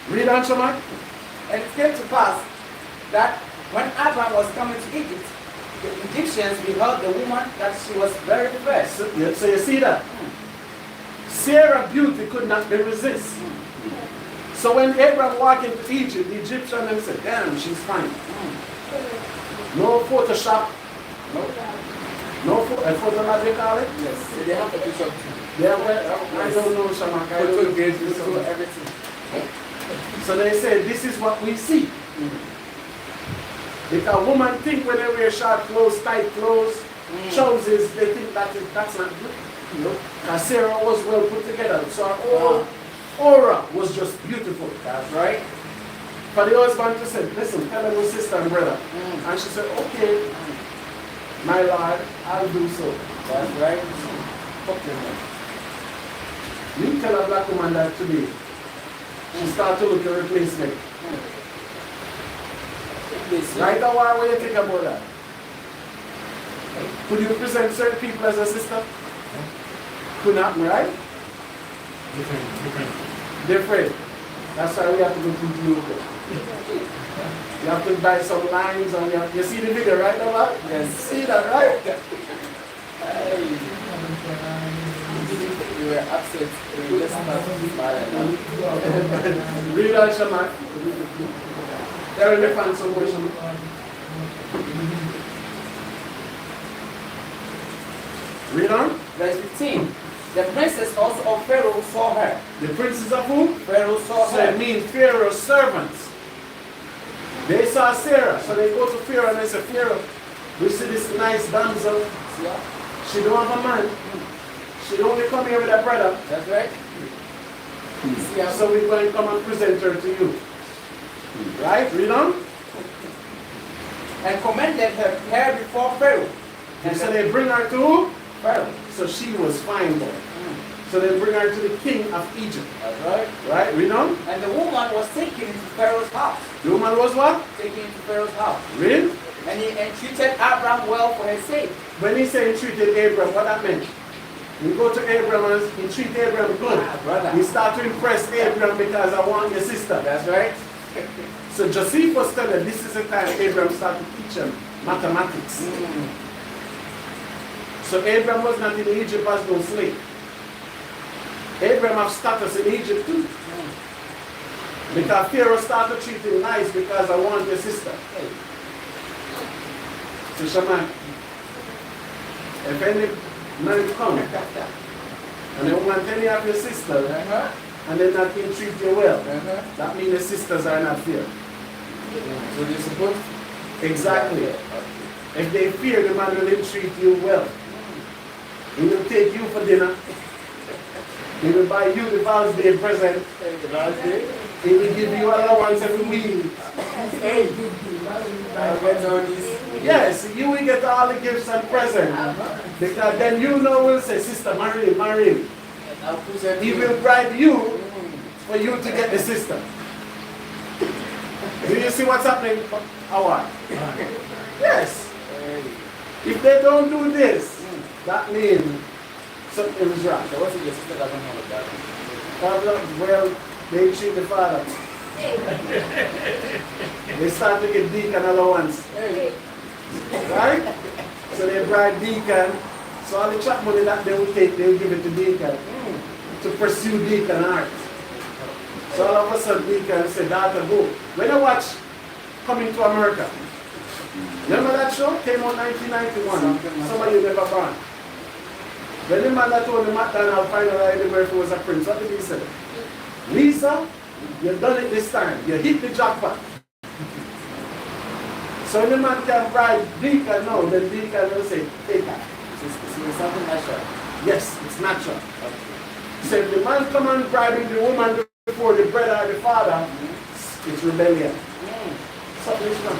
Read on, Shaman. And it came to pass that when Abraham was coming to Egypt, the Egyptians beheld the woman that she was very fair. So you see that? Sarah's beauty could not be resisted. So when Abraham walked into Egypt, the Egyptian them said, damn, she's fine. No Photoshop. No photo magic, call it? Yes, so they have Photoshop too. Yeah, well, I don't know, Shamak. I don't know. Everything. So they say, this is what we see. Because women think when they wear short clothes, tight clothes, trousers, they think that's not good. You know? Because Sarah was well put together. So her whole aura was just beautiful. That's right. For the husband to say, listen, tell her your sister and brother. And she said, okay, my lord, I'll do so. That's right. Okay, You tell a black woman that today, she start to look at replacement. Right now, what do you think about that? Could you present certain people as a sister? Couldn't happen, right? Different. That's why we have to go to Ethiopia. You have to buy some lines on your. You see the video, right, Nova? Yes. See that, right? Hey. You were upset. You were just not smiling. Read out, Shaman. There will be fun some question. Read on. Verse 15. The princess also of Pharaoh saw her. The princes of who? Pharaoh saw So her. it means Pharaoh's servants. They saw Sarah, so they go to Pharaoh and they say, Pharaoh, we see this nice damsel. Yeah. She don't have a man. She only come here with a brother. That's right. Yeah. So we're going to come and present her to you. Right? Read on. And commended her before Pharaoh. And so they bring her to Pharaoh. So she was fine boy. So they bring her to the king of Egypt. That's right. Right? Read on. And the woman was taken into Pharaoh's house. The woman was what? Taken into Pharaoh's house. Read. And he entreated Abraham well for her sake. When he said he treated Abraham, what that meant? You go to Abraham and he treat Abraham good. Brother. He start to impress Abraham because I want your sister. That's right. So Josephus tell him this is the time Abraham started to teach him mathematics. So Abraham was not in Egypt as no slave. Abraham have status in Egypt too. Because Pharaoh started treating nice because I want your sister. So Shaman, if any man come and they want any of your sisters and they not can treat you well, that means the sisters are not fair. So you're supposed Exactly. If they fear, the man will treat you well. He will take you for dinner. He will buy you the Father's Day present. He will give you allowance every week. Yes, you will get all the gifts and presents. Because then you know will say, sister, marry him, marry him. He will bribe you for you to get the sister. Do you see what's happening? Our? Yes. If they don't do this, that means something is wrong. So what's it your sister doesn't know about that? Well, they treat the father. They start to get deacon allowance. Right? So they bribe deacon. So all the trap money that they will take, they will give it to deacon to pursue deacon art. So all of a sudden deacon say, daughter, go. When I watch Coming to America, remember that show? Came on 1991. Some of you never born. When the man that told the McDonald finally where he was a prince, what did he say? Lisa, you've done it this time. You hit the jackpot. So when the man can bribe deacon now, then deacon will say, take that. It's something natural. Yes, it's natural. So if the man come and bribing the woman before the brother or the father, it's rebellion. Something is wrong.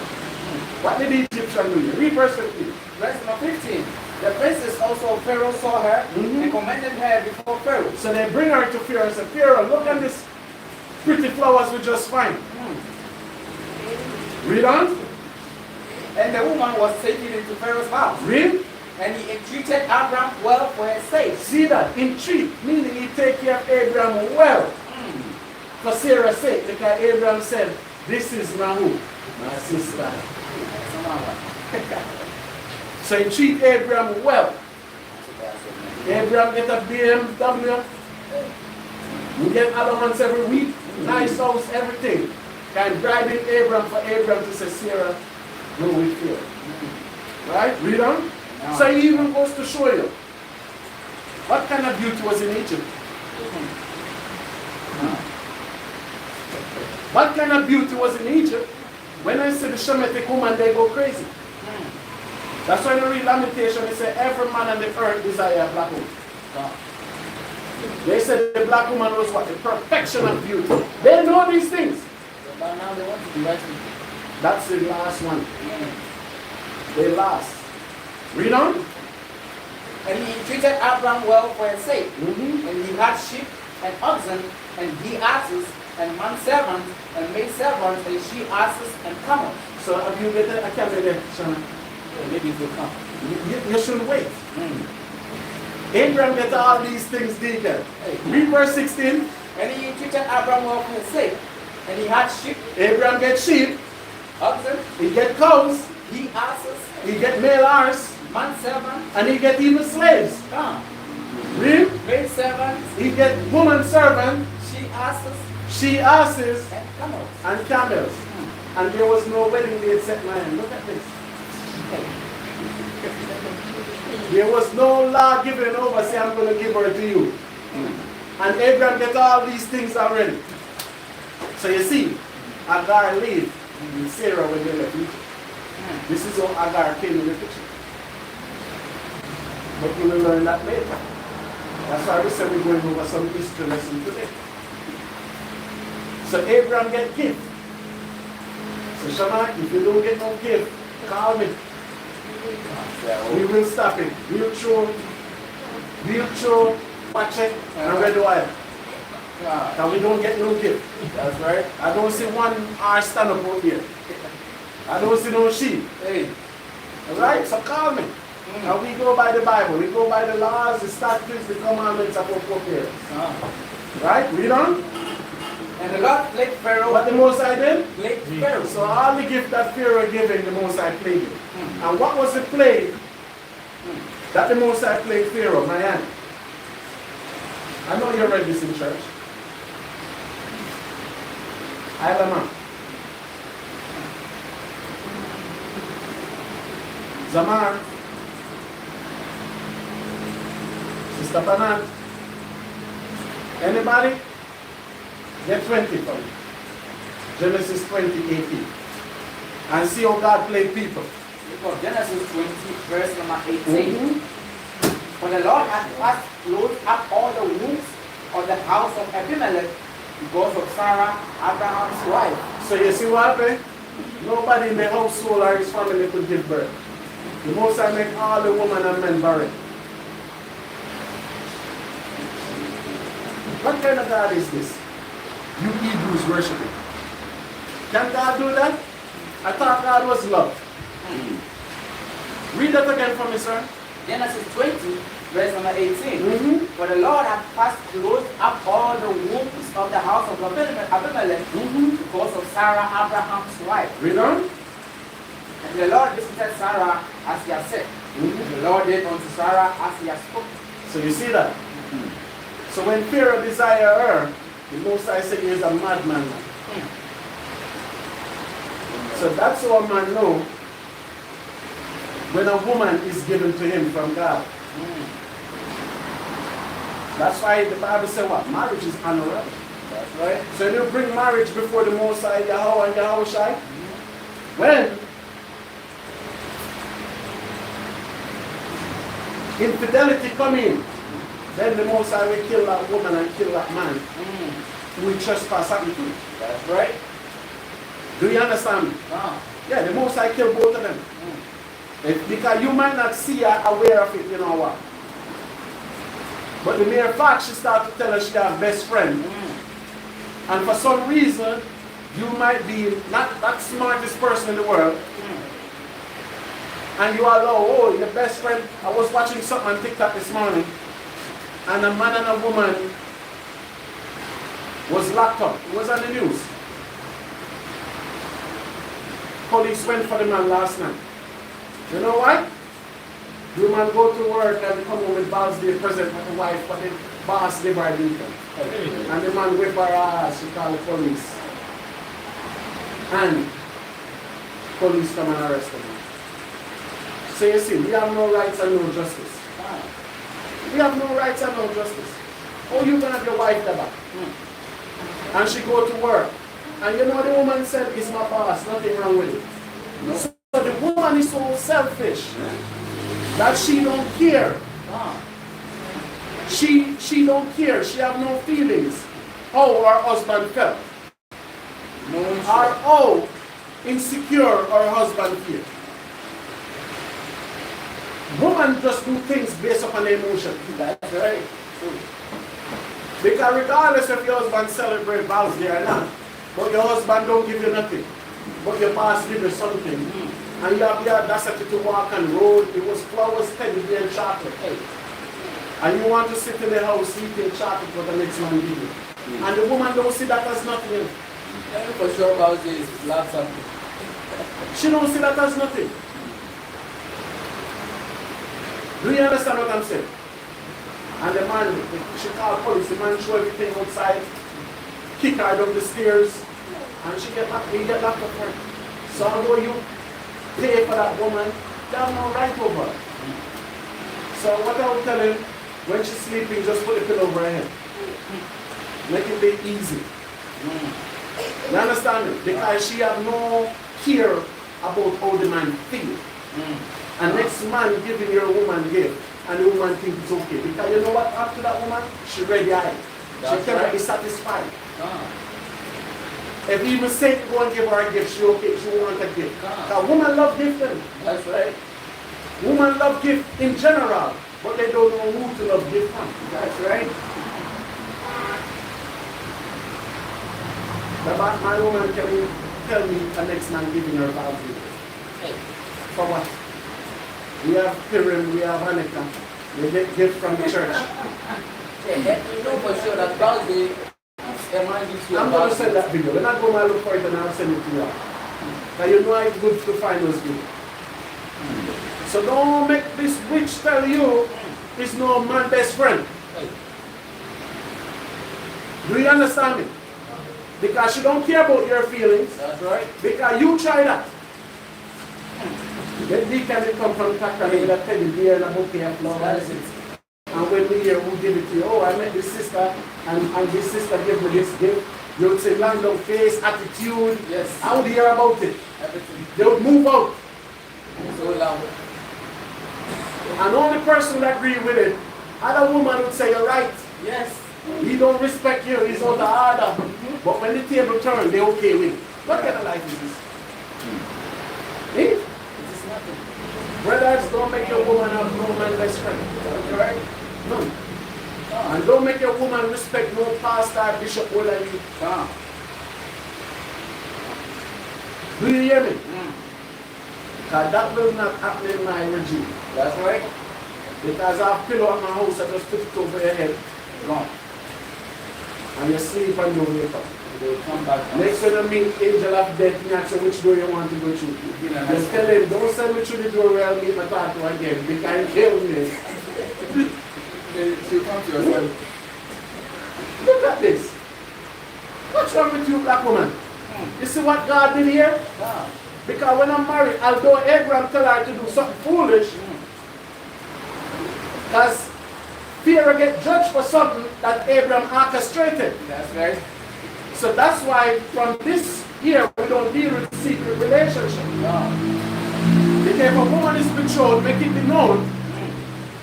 What did the Egyptian do? Read verse 15. Verse number 15. The princess also Pharaoh saw her and commended her before Pharaoh. So they bring her to Pharaoh and say, Pharaoh, look at this pretty flowers we just find. Read on. And the woman was taken into Pharaoh's house. Read. And he entreated Abraham well for her sake. See that? Entreat, meaning he take care of Abraham well. For Sarah's sake, because Abraham said, this is Nahu, my sister. So he treat Abraham well. Abraham get a BMW. You get allowance every week, nice house, everything. Can bribing Abraham for Abraham to say, Sarah, no, we fear. Right? Read on. No. So he even goes to show you what kind of beauty was in Egypt. What kind of beauty was in Egypt? When I see the Shemitic woman, they go crazy. That's why in the read Lamentation, they say every man on the earth desire a black woman. They said the black woman was what? The perfection of beauty. They know these things. But now they want to be right. That's the last one. They last. Read on. And he treated Abraham well for her sake. And he had sheep and oxen and he-asses and manservants and maidservants and she-asses and camels. So have you get a camel there, son? Maybe it will come. You shouldn't wait. Abraham get all these things deacon. Read verse 16. And he treated Abraham well for his sake. And he had sheep. Abraham get sheep. Oxen. He get cows. He-asses. He get male horse. Manservants. And he get even slaves. Read. Maidservants. He get woman servant. She-asses. She-asses. And camels. And camels. And there was no wedding day set my hand. Look at this. There was no law given over, say I'm going to give her to you. And Abraham get all these things already. So you see, Agar lived with Sarah when they left Egypt. This is how Agar came in the picture. But we will learn that later. That's why we said we're going over some history lesson today. So Abraham get gift. So Shama, if you don't get no gift, call me. We will stop it. We'll throw, watch it, and red wire. And we don't get no gift. That's right. I don't see one hour stand up out here. I don't see no sheep. Hey. Alright? So call me. And we go by the Bible. We go by the laws, the statutes, the commandments of our forebears. Right? Read on. And the Lord plagued Pharaoh. What the Most High did? Plagued Pharaoh. So all the gift that Pharaoh gave him, the Most High plagued him. And what was the plague That the Most High played Pharaoh, my hand. I know you read this in church. I have a man. Zaman. Sister Banan. Anybody? Get 20 for me. Genesis 20:18. And see how God played people. Because Genesis 20, verse number 18. When the Lord had first closed up all the wombs of the house of Abimelech because of Sarah, Abraham's wife. So you see what happened? Nobody in the household or his family could give birth. The Most High make all the women and men barren. What kind of God is this? You Hebrews worshiping. Can God do that? I thought God was love. Read that again for me, sir. Genesis 20, verse number 18. For the Lord had first closed up all the wombs of the house of Abimelech because of Sarah, Abraham's wife. Read on. And the Lord visited Sarah as he had said. The Lord did unto Sarah as he had spoken. So you see that? So when Pharaoh desired her, the Most High said he is a madman. So that's how a man know when a woman is given to him from God. That's why the Bible says what? Marriage is honorable. That's right. So you bring marriage before the Most High, YAHAWAH and YAHAWAH. When infidelity come in, then the Most High will kill that woman and kill that man who will trespass at you. That's right. Do you understand me? Yeah, the Most High kill both of them. Because you might not see her aware of it, you know what. But the mere fact she started to tell her she has best friend. And for some reason, you might be not that smartest person in the world. And you allow, oh, your best friend. I was watching something on TikTok this morning. And a man and a woman was locked up. It was on the news. Police went for the man last night. You know why? The man go to work and come home with balls day present with the wife, but the boss gave her income. And the man whip her ass, she called the police. And police come and arrest the man. So you see, we have no rights and no justice. We have no rights and no justice. Oh, you can have your wife there back. And she go to work. And you know the woman said, it's my boss, nothing wrong with it. No. So the woman is so selfish that she don't care. She don't care. She have no feelings how her husband felt. No, or how insecure her husband feels. Women just do things based upon emotion. That's right. Because regardless if your husband celebrates Val's Day or not, but your husband don't give you nothing, but your boss give you something, and you have the audacity to walk on road, it was flowers, teddy bear, and chocolate. And you want to sit in the house eating chocolate for the next man give you. And the woman don't see that as nothing. For sure, Val's Day is love something. She don't see that as nothing. Do you understand what I'm saying? And the man, she called police, the man threw everything outside, kick her down the stairs, and he get locked up for her. So although you pay for that woman, you have no right over her. So what I would tell him, when she's sleeping, just put a pillow over her head. Make it be easy. You understand me? Because she have no care about how the man feels. And next man giving your woman gift, and the woman thinks it's okay. Because you know what after that woman? She ready eye. She cannot be satisfied. If even Satan go and give her a gift, she okay, she won't want a gift. Because women love gifting. That's right. Women love gift in general, but they don't know who to love gift from. That's right. But my woman can tell me the next man giving her value. For what? We have Purim, we have Hanukkah. We get gift from the church. You know for sure that Val's Day, I'm going to send that video. When I go and look for it, and I'll send it to you. Now you know it's good to find those videos. So don't make this witch tell you it's no man's best friend. Do you understand me? Because she don't care about your feelings. That's right. Because you try that. Then we can come from Takra with a teddy bear and a bouquet of flowers. And when we hear who give it to you, oh, I met this sister, and this sister gave me this gift. You would say, land on face, attitude. Yes. I would hear about it. Everything. They would move out. So loud. And only person that agree with it, other woman would say, you're right. Yes. He don't respect you, he's out of order. But when the table turns, they okay with it. What kind of life is this? Eh? It is nothing. Brothers, don't make your woman have no man best friend. Right? None. And don't make your woman respect no pastor, bishop, older you. Do you hear me? Because that will not happen in my regime. That's right. Because I have pillow on my house, I just put it over your head. Wrong. And you sleep and you wake up. They will come back. Next when you meet angel of death, you ask which door you want to go through. Just tell him, don't send me through the door where I'll meet my partner again. They can kill me. She'll come to yourself. Look at this. What's wrong with you, black woman? You see what God did here? Yeah. Because when I'm married, although Abraham tell her to do something foolish, because Pharaoh get judged for something that Abraham orchestrated. That's right. So that's why from this here, we don't deal with secret relationship. No. Because if a woman is betrothed, make it be known,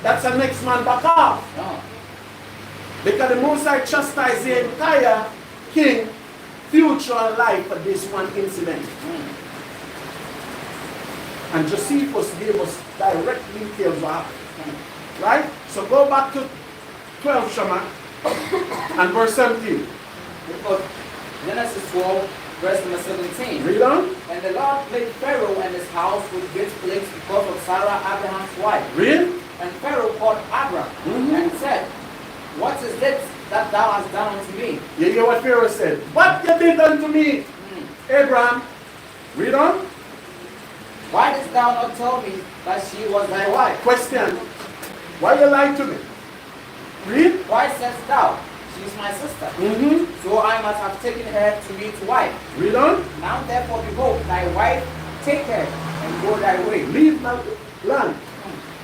that's the next man back off. No. Because the Most High chastised the entire king, future and life for this one incident. And Josephus gave us direct details of what happened. Right? So go back to 12 Shaman and verse 17. Because Genesis 12, verse number 17. Read on. And the Lord plagued Pharaoh and his house with great plagues because of Sarah, Abraham's wife. Read. And Pharaoh called Abram and said, what is this that thou hast done unto me? You hear what Pharaoh said? What you did unto me, Abraham? Read on. Why didst thou not tell me that she was thy wife? Question. Why you lied to me? Read. Why saidst thou, she is my sister? So I must have taken her to me to wife. Read on. Now therefore, behold, thy wife, take her and go thy way. Leave my land.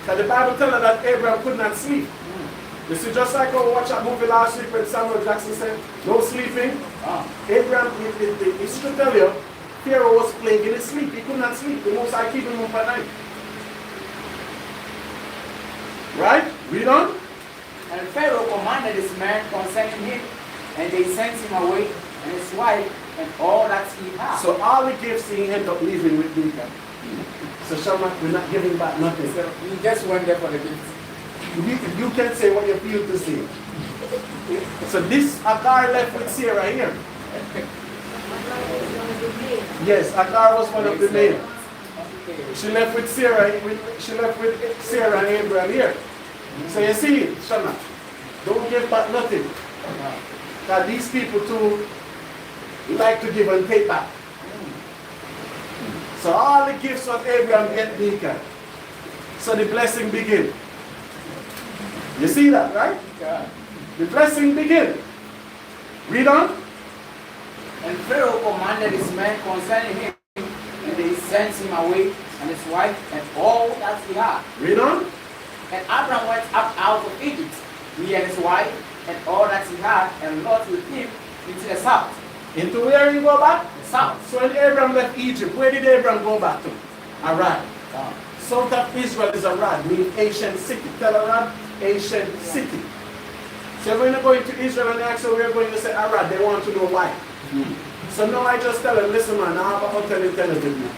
Because the Bible tells us that Abraham could not sleep. You see, just like I watched a movie last week when Samuel Jackson said, no sleeping. Abraham, it should tell you, Pharaoh was playing in his sleep. He could not sleep. The Most High keep him up at night. Right? Read on. And Pharaoh commanded his men concerning him, and they sent him away, and his wife, and all that he had. So all the gifts he ended up leaving with Mika. So Shaman, we're not giving back nothing. So he just went there for the gift. You can say what you feel to say. So this Agar left with Sarah here. Yes, Agar was one of the men. She left with Sarah. She left with Sarah and Abraham here. So you see, Shaman, don't give back nothing. Because these people too like to give and take back. So all the gifts of Abraham get Mika. So the blessing begin. You see that, right? Yeah. The blessing begin. Read on. And Pharaoh commanded his men concerning him, and they sent him away, and his wife, and all that he had. Read on. And Abraham went up out of Egypt, he and his wife, and all that he had, and Lot with him, into the south. Into where you go back? The south. So when Abraham left Egypt, where did Abraham go back to? Arad. Yeah. South of Israel is Arad, meaning ancient city. Tell Arad, ancient city. So when you go into Israel and they ask you where you're going to say Arad, they want to know why. So now I just tell them, listen man, I have a hotel in Tel Aviv now.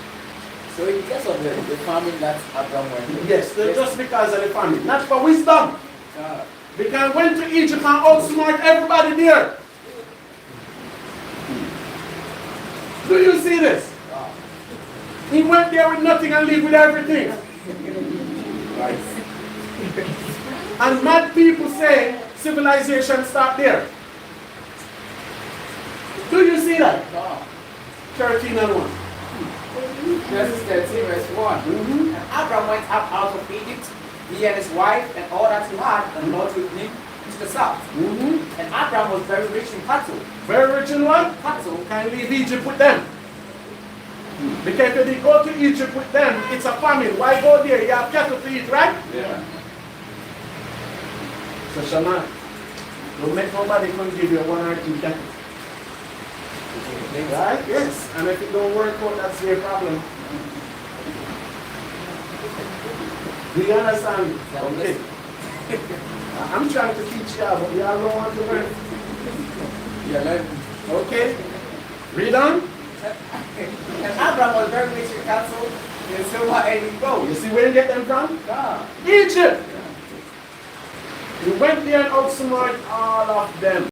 So it's because of the famine that Abraham went through. Yes, just because of the famine. Not for wisdom. Because went to Egypt and outsmart everybody there. Do you see this? He went there with nothing and lived with everything. Right. And mad people say civilization start there. Do you see that? 13 and 1. Genesis 13, verse 1. And Abram went up out of Egypt, he and his wife, and all that he had, and Lot with him to the south. And Abram was very rich in cattle. Very rich in what? Cattle. Can leave Egypt with them. Because if you go to Egypt with them, it's a famine. Why go there? You have cattle to eat, right? Yeah. So Shaman, don't make nobody come give you 1 or 2 cattle. Right? Yes. And if it don't work out, that's your problem. Do you understand? Okay. I'm trying to teach y'all, but y'all don't want to learn. Yeah, let Okay. Read on. And Abram was very rich in cattle, in silver, and in gold. You see where you get them from? God. Egypt. He went there and outsmarted all of them.